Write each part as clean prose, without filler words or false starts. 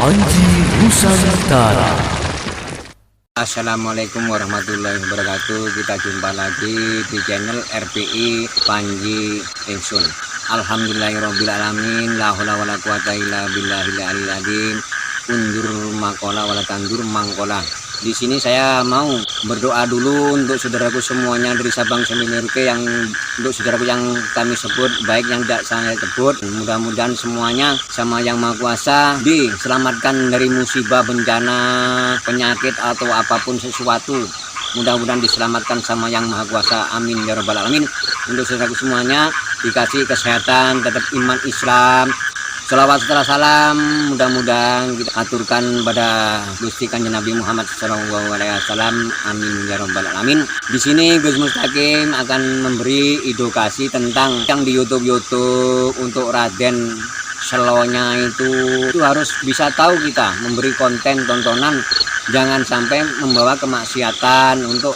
Panji Nusantara. Assalamualaikum warahmatullahi wabarakatuh. Kita jumpa lagi di channel RPI Panji Ingsun. Alhamdulillahirobbilalamin. La haula wala quwata illa billahil aliyil azim. Undur makola wala tandur mangkola. Di sini saya mau berdoa dulu untuk saudaraku semuanya dari Sabang sampai Merauke, yang untuk saudaraku yang kami sebut baik yang tidak saya sebut. Mudah-mudahan semuanya sama Yang Maha Kuasa diselamatkan dari musibah, bencana, penyakit atau apapun sesuatu. Mudah-mudahan diselamatkan sama Yang Maha Kuasa. Amin ya rabbal alamin. Untuk saudaraku semuanya dikasih kesehatan, tetap iman Islam. Salawat setelah salam mudah-mudahan kita aturkan pada Gusti Kanjeng Nabi Muhammad SAW. Amin ya rabbal alamin. Di sini Gus Mustaqim akan memberi edukasi tentang yang di YouTube untuk Raden Selonya itu harus bisa tahu kita memberi konten tontonan, jangan sampai membawa kemaksiatan untuk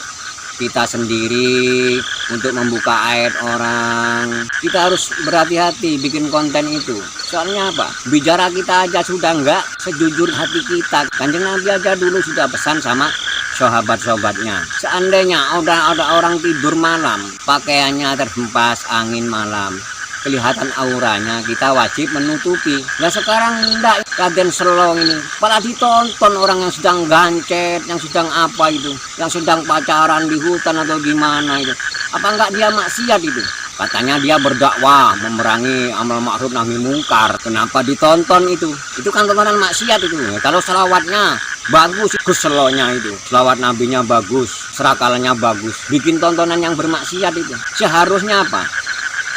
kita sendiri, untuk membuka aib orang. Kita harus berhati-hati bikin konten itu. Soalnya apa? Bicara kita aja sudah enggak sejujur hati kita. Kanjeng Nabi aja dulu sudah pesan sama sahabat-sahabatnya. Seandainya ada orang tidur malam, pakaiannya terhempas angin malam, kelihatan auranya, kita wajib menutupi. Nah sekarang enggak, Raden Selo ini malah ditonton orang yang sedang gancet, yang sedang apa itu, yang sedang pacaran di hutan atau gimana itu. Apa enggak dia maksiat itu? Katanya dia berdakwah memerangi amal ma'ruf nahi mungkar. Kenapa ditonton itu? Itu kan tontonan maksiat itu. Kalau selawatnya bagus, Gus Selonya itu selawat nabinya bagus, serakalannya bagus, bikin tontonan yang bermaksiat itu. Seharusnya apa?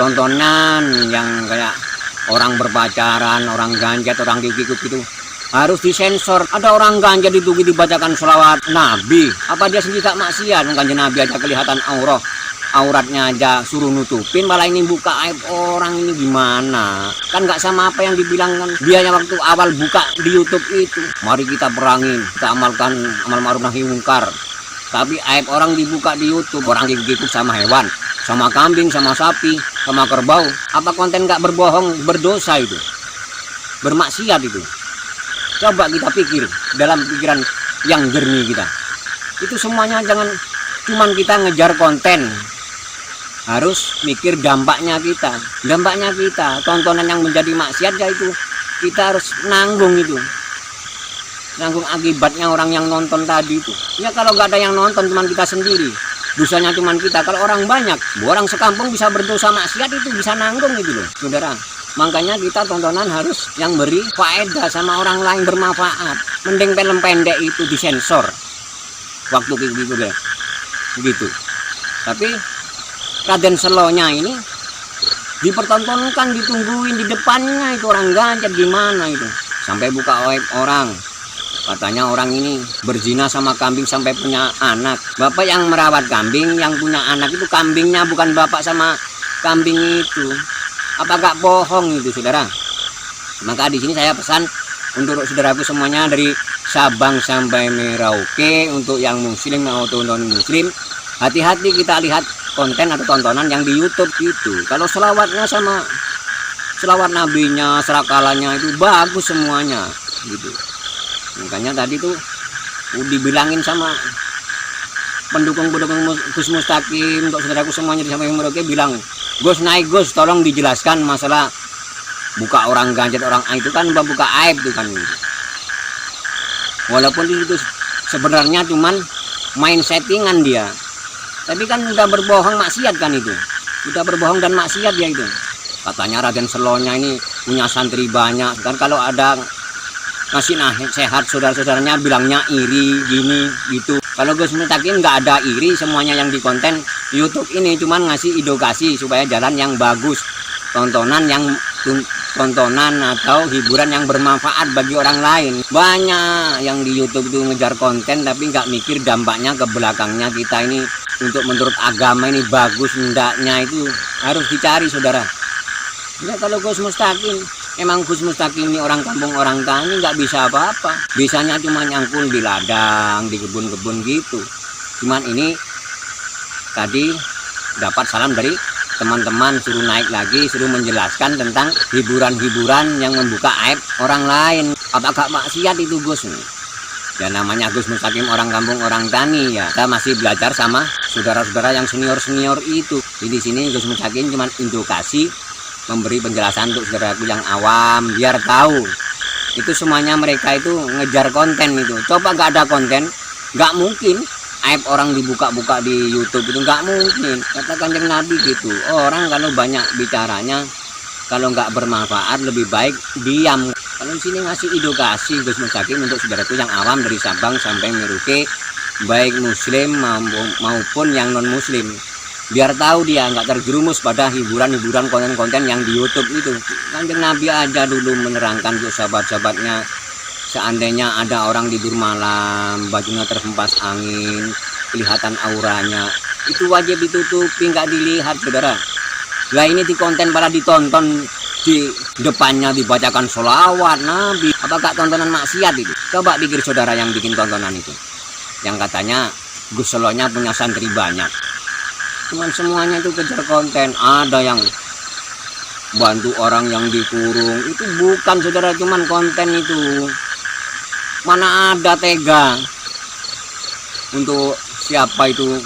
Tontonan yang kayak orang berpacaran, orang ganjet, orang gigit itu harus disensor. Ada orang ganjet itu dibacakan sholawat Nabi, apa dia sendiri tak maksiat? Kanjeng Nabi aja kelihatan auratnya aja suruh nutupin, malah ini buka aib orang. Ini gimana? Kan nggak sama apa yang dibilangkan dia yang waktu awal buka di YouTube itu. Mari kita perangin, kita amalkan amal ma'ruf nahi mungkar. Tapi aib orang dibuka di YouTube, orang gigit sama hewan, sama kambing, sama sapi, sama kerbau. Apa konten nggak berbohong, berdosa itu, bermaksiat itu? Coba kita pikir dalam pikiran yang jernih kita. Itu semuanya jangan cuman kita ngejar konten, harus mikir dampaknya kita. Dampaknya kita, tontonan yang menjadi maksiat ya itu kita harus nanggung itu. Nanggung akibatnya orang yang nonton tadi itu. Ya kalau nggak ada yang nonton, cuman kita sendiri, dosanya cuman kita. Kalau orang banyak, orang sekampung bisa berdosa maksiat itu bisa nanggung gitu loh saudara. Makanya kita tontonan harus yang beri faedah sama orang lain, bermanfaat. Mending film pendek itu disensor waktu gitu deh begitu. Tapi Raden Selonya ini dipertontonkan, ditungguin di depannya itu orang ganjat gimana itu, sampai buka aib orang. Katanya orang ini berzina sama kambing sampai punya anak. Bapak yang merawat kambing, yang punya anak itu kambingnya, bukan bapak sama kambing itu. Apa gak bohong itu saudara? Maka di sini saya pesan untuk saudaraku semuanya dari Sabang sampai Merauke, untuk yang muslim maupun non muslim, hati-hati kita lihat konten atau tontonan yang di YouTube itu. Kalau selawatnya sama selawat nabinya, serakalannya itu bagus semuanya gitu. Makanya tadi tuh dibilangin sama pendukung-pendukung Gus Mustaqim, untuk saudaraku semuanya di Sabang Merauke, bilang, Gus naik Gus, tolong dijelaskan masalah buka orang ganjat, orang itu kan buka aib tuh kan. Walaupun itu sebenarnya cuman main settingan dia, tapi kan udah berbohong maksiat kan itu, udah berbohong dan maksiat ya itu. Katanya Raden Selonya ini punya santri banyak kan, kalau ada ngasih sehat saudara-saudaranya bilangnya iri gini gitu. Kalau Gus Mustaqim nggak ada iri, semuanya yang di konten YouTube ini cuman ngasih edukasi supaya jalan yang bagus, tontonan atau hiburan yang bermanfaat bagi orang lain. Banyak yang di YouTube itu ngejar konten tapi nggak mikir dampaknya ke belakangnya kita ini. Untuk menurut agama ini bagus hendaknya itu harus dicari saudara. Ya kalau Gus Mustaqim, emang Gus Mustaqim ini orang kampung, orang tani, nggak bisa apa-apa. Bisanya cuma nyangkul di ladang, di kebun-kebun gitu. Cuman ini tadi dapat salam dari teman-teman suruh naik lagi, suruh menjelaskan tentang hiburan-hiburan yang membuka aib orang lain. Apakah maksiat itu Gus? Ya namanya Gus Mustaqim orang kampung orang tani ya. Kita masih belajar sama saudara-saudara yang senior-senior itu. Jadi di sini Gus Mustaqim cuma edukasi, memberi penjelasan untuk saudaraku yang awam biar tahu. Itu semuanya mereka itu ngejar konten itu. Coba nggak ada konten, nggak mungkin aib orang dibuka-buka di YouTube itu, nggak mungkin. Kata Kanjeng Nabi gitu. Orang kalau banyak bicaranya, kalau nggak bermanfaat lebih baik diam. Kalau di sini ngasih edukasi Gus Mustaqim untuk saudaraku yang awam dari Sabang sampai Merauke, baik muslim maupun yang non muslim, biar tahu dia nggak terjerumus pada hiburan-hiburan konten-konten yang di YouTube itu. Kanjeng Nabi aja dulu menerangkan untuk sahabat-sahabatnya, seandainya ada orang tidur malam bajunya terhempas angin, kelihatan auranya, itu wajib ditutupi, nggak dilihat saudara. Lah ini di konten malah ditonton, di depannya dibacakan sholawat Nabi. Apakah tontonan maksiat itu? Coba pikir saudara yang bikin tontonan itu, yang katanya Gus Solonya punya santri banyak, cuman semuanya itu kejar konten. Ada yang bantu orang yang dikurung, itu bukan saudara, cuman konten itu. Mana ada tega untuk siapa itu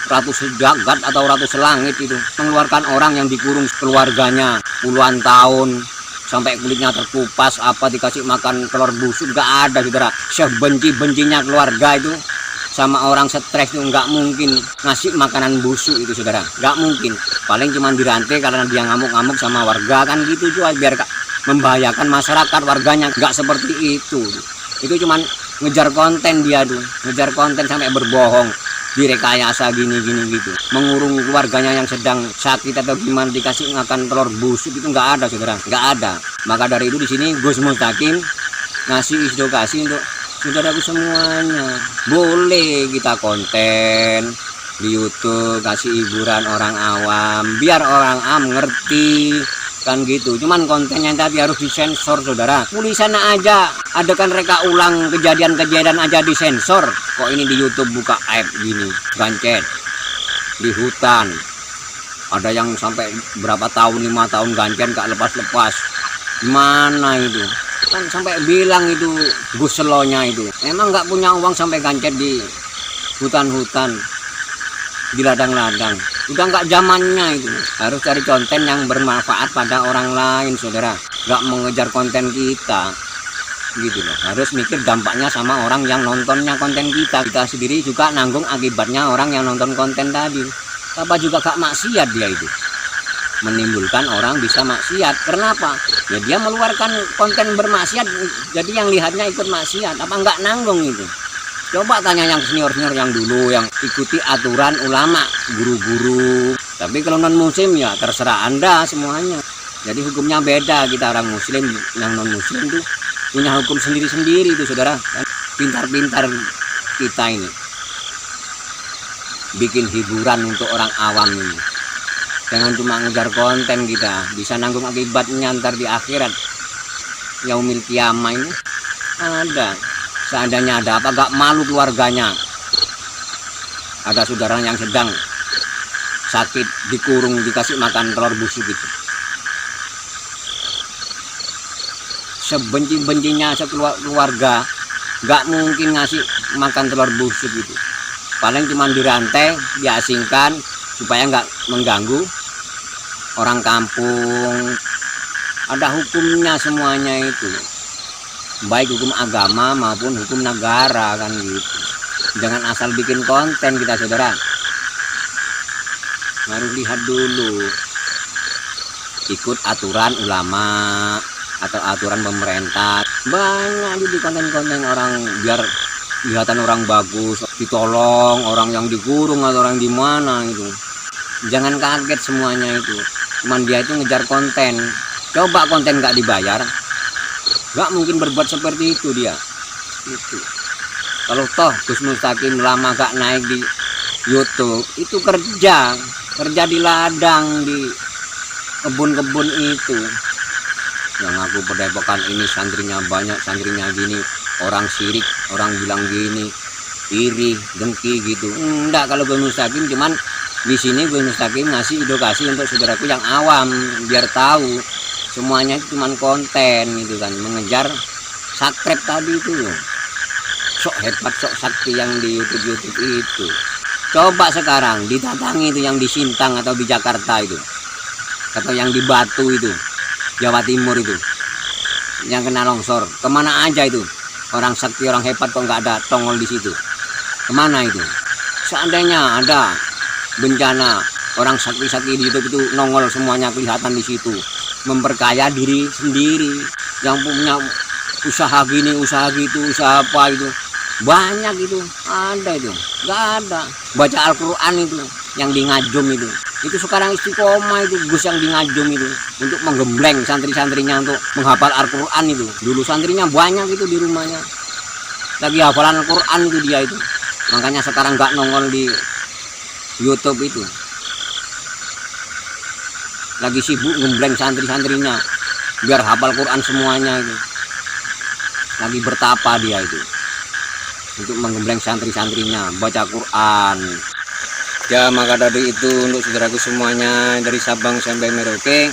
ratus jagat atau ratus langit itu mengeluarkan orang yang dikurung keluarganya puluhan tahun sampai kulitnya terkupas, apa dikasih makan telur busuk, nggak ada saudara. Sebenci-bencinya keluarga itu sama orang stres itu nggak mungkin ngasih makanan busuk itu saudara, nggak mungkin. Paling cuma dirantai karena dia ngamuk-ngamuk sama warga kan gitu juga, biar membahayakan masyarakat warganya. Nggak seperti itu cuman ngejar konten dia tuh, ngejar konten sampai berbohong, direkayasa gini gitu, mengurung keluarganya yang sedang sakit atau gimana dikasih makan telur busuk itu nggak ada saudara, nggak ada. Maka dari itu di sini Gus Mustaqim ngasih edukasi untuk saudaraku semuanya. Boleh kita konten di YouTube, kasih hiburan orang awam biar orang awam ngerti kan gitu. Cuman kontennya tadi harus disensor saudara. Tulisan aja ada kan reka ulang kejadian-kejadian aja disensor. Kok ini di YouTube buka aib gini, gancet di hutan, ada yang sampai berapa tahun, 5 tahun gancet gak lepas-lepas. Gimana itu kan sampai bilang itu Gus Selonya itu emang nggak punya uang sampai gancet di hutan-hutan, di ladang-ladang. Udah nggak zamannya itu. Harus cari konten yang bermanfaat pada orang lain saudara, nggak mengejar konten kita gitu loh. Harus mikir dampaknya sama orang yang nontonnya konten kita. Kita sendiri juga nanggung akibatnya orang yang nonton konten tadi. Apa juga gak maksiat dia itu, menimbulkan orang bisa maksiat. Kenapa? Ya dia meluarkan konten bermaksiat, jadi yang lihatnya ikut maksiat. Apa nggak nanggung itu? Coba tanya yang senior-senior yang dulu yang ikuti aturan ulama, guru-guru. Tapi kalau non muslim ya terserah Anda semuanya. Jadi hukumnya beda. Kita orang muslim, yang non muslim tuh punya hukum sendiri-sendiri itu saudara. Pintar-pintar kita ini bikin hiburan untuk orang awam ini. Jangan cuma ngejar konten, kita bisa nanggung akibatnya ntar di akhirat. Yaumil kiamah ini ada. Seandainya ada apa gak malu keluarganya. Ada saudara yang sedang sakit dikurung, dikasih makan telur busuk gitu. Sebenci-bencinya sekeluarga gak mungkin ngasih makan telur busuk gitu. Paling cuma dirantai, diasingkan supaya nggak mengganggu orang kampung. Ada hukumnya semuanya itu, baik hukum agama maupun hukum negara kan gitu. Jangan asal bikin konten kita saudara, harus lihat dulu, ikut aturan ulama atau aturan pemerintah. Banyak di konten-konten orang biar kelihatan orang bagus, ditolong orang yang dikurung atau orang di mana itu. Jangan kaget semuanya itu, cuman dia itu ngejar konten. Coba konten nggak dibayar, nggak mungkin berbuat seperti itu dia itu. Kalau toh Gus Mustaqim lama gak naik di YouTube, itu kerja di ladang, di kebun-kebun itu. Yang aku Padepokan ini santrinya banyak, santrinya gini, orang sirik, orang bilang gini, iri, dengki gitu. Enggak, kalau Gus Mustaqim cuman Di sini Gus Mustaqim ngasih edukasi untuk saudaraku yang awam biar tahu semuanya itu cuma konten gitu kan, mengejar subscribe tadi itu. Sok hebat, sok sakti yang di YouTube itu. Coba sekarang didatangi itu yang di Sintang atau di Jakarta itu, atau yang di Batu itu, Jawa Timur itu, yang kena longsor. Kemana aja itu orang sakti, orang hebat kok nggak ada tongol di situ? Kemana itu? Seandainya ada bencana, orang sakti-sakti di YouTube itu nongol semuanya kelihatan di situ, memperkaya diri sendiri, yang punya usaha gini, usaha gitu, usaha apa itu banyak itu, ada itu nggak ada. Baca Al-Quran itu yang di Ngajum itu sekarang istiqomah itu Gus yang di Ngajum itu untuk menggembleng santri-santrinya untuk menghafal Al-Quran itu. Dulu santrinya banyak itu di rumahnya lagi hafalan Al-Quran itu dia itu, makanya sekarang nggak nongol di YouTube itu, lagi sibuk gembleng santri-santrinya biar hafal Quran semuanya itu, lagi bertapa dia itu untuk menggembleng santri-santrinya baca Quran. Ya maka dari itu untuk saudaraku semuanya dari Sabang sampai Merauke,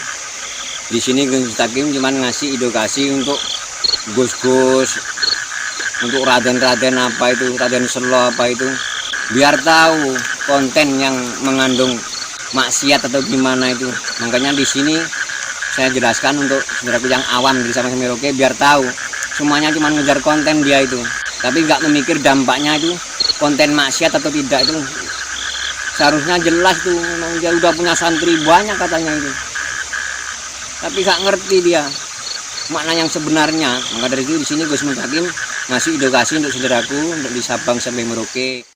di sini Gus Mustaqim cuman ngasih edukasi untuk gus-gus, untuk raden-raden apa itu, raden selo apa itu, biar tahu konten yang mengandung maksiat atau gimana itu. Makanya di sini saya jelaskan untuk saudaraku yang awam dari Sabang sampai Merauke biar tahu semuanya cuma ngejar konten dia itu, tapi nggak memikir dampaknya itu konten maksiat atau tidak itu. Seharusnya jelas tuh, dia udah punya santri banyak katanya itu, tapi nggak ngerti dia makna yang sebenarnya. Maka dari itu di sini Gus Mustaqim ngasih edukasi untuk saudaraku untuk di Sabang sampai Merauke.